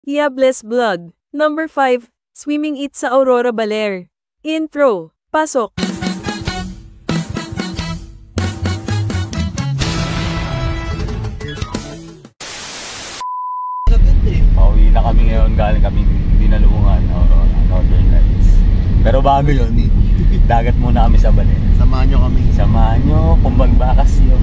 Yables Vlog. Number 5, Swimming It sa Aurora Baler. Intro. Pasok. Pauwi na kami ngayon, galing kami Dinalungan, Aurora, Northern Lights. Pero bago yun, dagat muna kami sa Baler. Samahan nyo kami. Samahan nyo kung magbakas yun.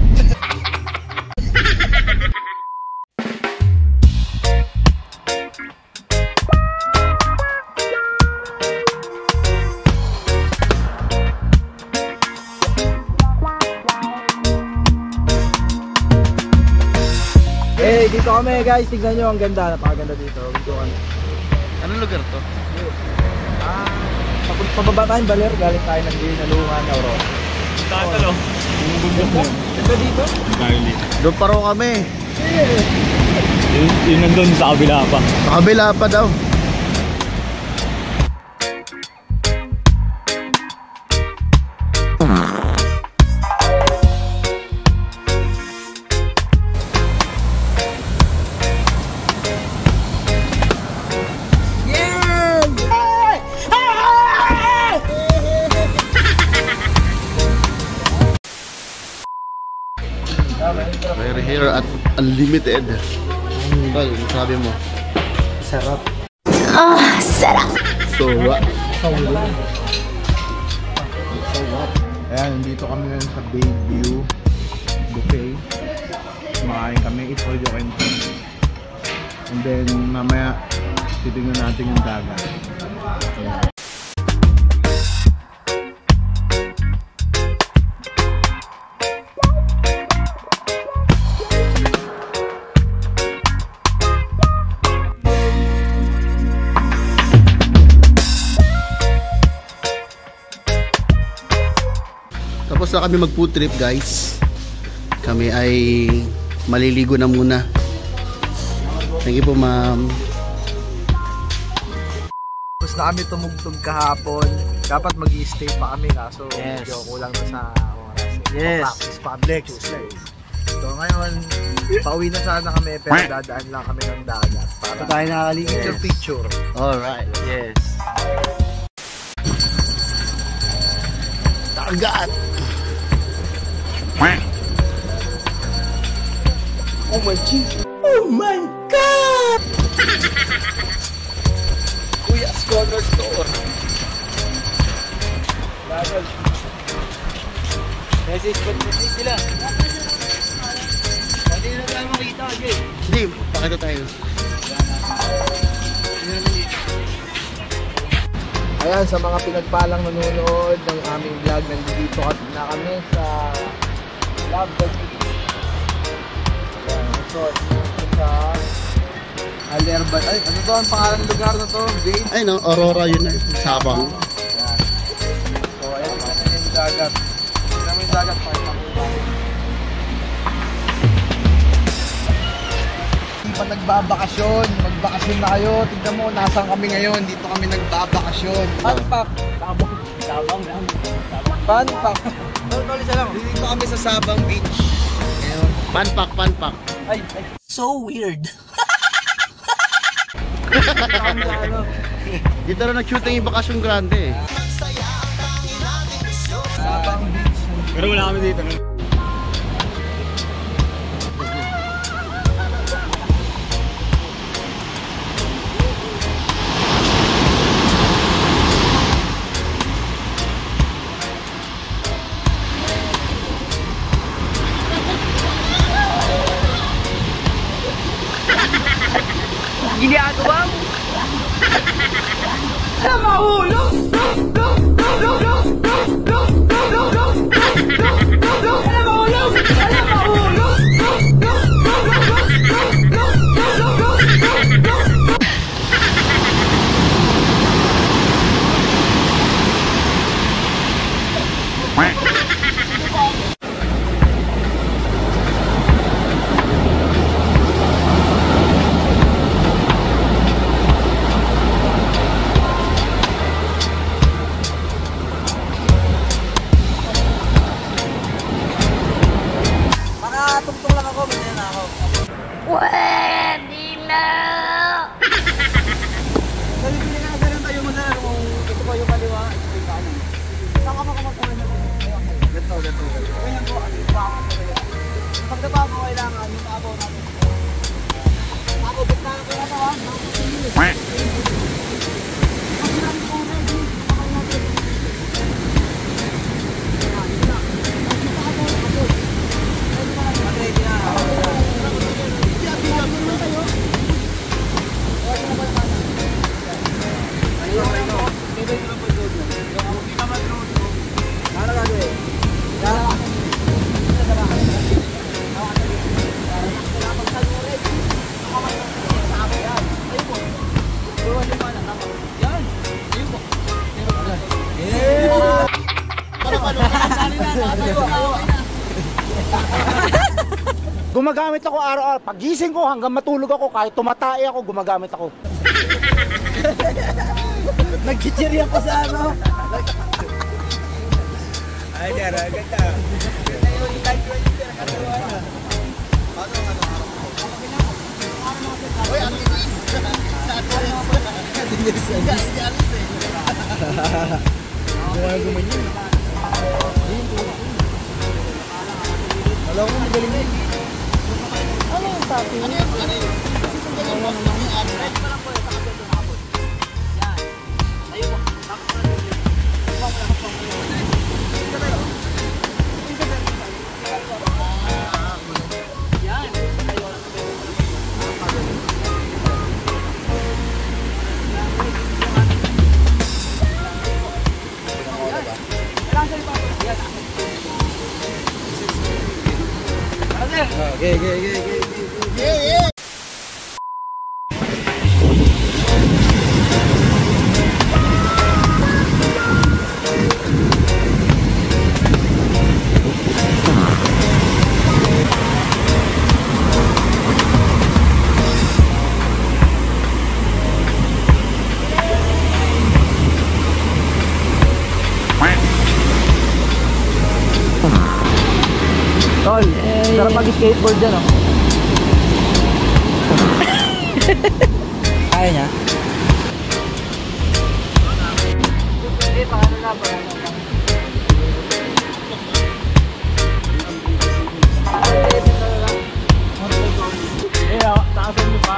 Dito kami guys, tignan nyo, ang ganda, napakaganda dito. Dito kami. Anong lugar to? Pababa tayong Baler, galing tayo ng Dinalungan, Aurora. Tatalo. Yung bundok mo. Ito dito? Galing dito. Doon pa rin kami. Yun nandun sa kabila pa. Sa kabila pa daw. We're here at Unlimited. Tol, sabi mo? Sarap. Sarap. Sarap. Ayan, nandito kami ngayon sa Bayview Buffet. Kumakain kami, eat all you can eat. And then mamaya titignan natin yung dagat. Ayan. Tapos na kami mag food trip guys. Kami ay maliligo na muna. Thank you po ma'am. Tapos na kami tumugtog kahapon. Dapat mag-i-stay pa kami kaso medyo kulang na sa oras. Yes. Practice pa Tuesday. So ngayon, pauwi na sana kami pero dadaan lang kami ng dagat para tayo nakakaligo. Picture. Alright. Yes. Dagat. Oh my G. Oh my God! Kuya's Corner Store. Lagal. Message sila. Hindi na tayo makita, Jay. Hindi, pakita tayo. Ayan, sa mga pinagpalang nanonood ng aming vlog, nandito na kami sa Love the Beach. Ayan, resort sa Alerban. Ay, ano to ang pangalan ng lugar na to? Jade? Ay no, Aurora yun na. Sabang. Ayan. So, ayan, ayan yung dagat. Ayan yung dagat, pakita ko tayo. Hindi pa nagbabakasyon. Magbakasyon na kayo. Tignan mo, nasan kami ngayon. Dito kami nagbabakasyon. Panpak. Sabang lang. Panpak. Isa lang. Dito kami sa Sabang Beach. Ngayon. Panpak. Ay. So weird. Dito na nag-shooting yung Bakasyon Grande. Sabang Beach. Pero wala kami dito. Ginagawa mo. Gumagamit ako araw-araw. Pagising ko hanggang matulog ako, kahit tumatay ako, gumagamit ako. Nag-chichirya pa sa ano? Ay, ganda. Uy, ang tinis. Sa tinis. Gumanyan. Alam mo, magaling yun. Ano yung papi? Ano yung Tol, sarap mag-skateboard dyan, oh. Kaya niya? Taasan mo pa.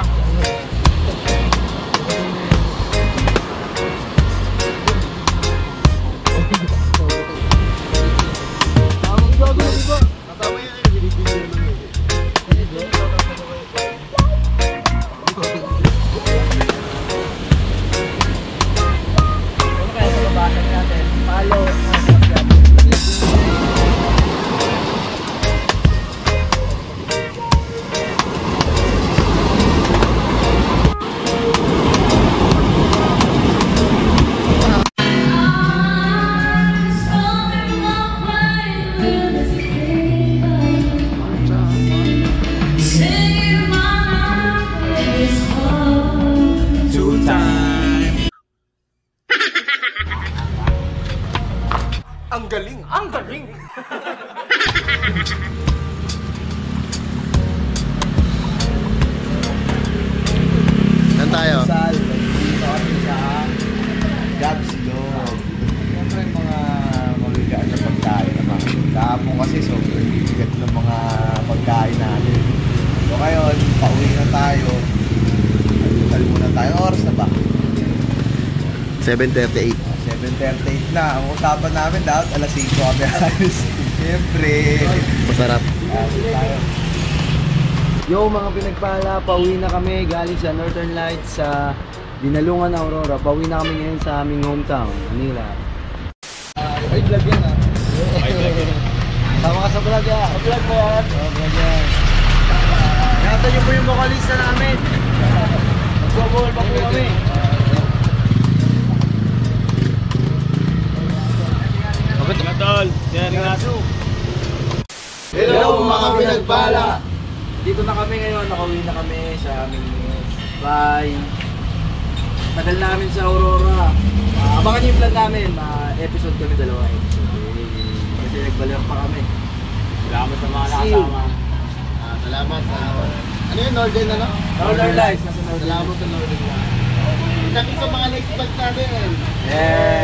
Ang galing! Ang galing! Saan tayo? Sal, dito kami sa Gabsilog. Siyempre mga magigaan na pagkain naman. Kahapon kasi sobrang bigat ng mga pagkain natin. So ngayon, pauwi na tayo. Almusal muna tayo. Oras na ba? 7:38. 7:38 na. Ang usapan namin dapat alas 5 kami alis. Siyempre. Masarap. Tayo. Yo mga pinagpala, pauwi na kami galing sa Northern Lights sa Dinalungan, Aurora. Pauwi na kami ngayon sa aming hometown, Manila. Ay, vlog yan ah. Sama ka sa vlog ah. Vlog mo yan. Vlog yan. Nakita niyo po yung vocalista namin. Mag-ball pa po kami. Tol, yan nga. Hello mga pinagpala. Dito na kami ngayon, nakauwi na kami sa aming bahay. Tagal namin sa Aurora. Abangan niyo yung vlog namin, episode kami, 2 episode. Kasi nagbaler pa kami. Salamat sa mga See you. nakasama. Salamat sa... Ano yun? Northern ano? Northern Lights, nasa Northern Salamat sa Northern. Nakita sa mga next vlog natin. Yeah!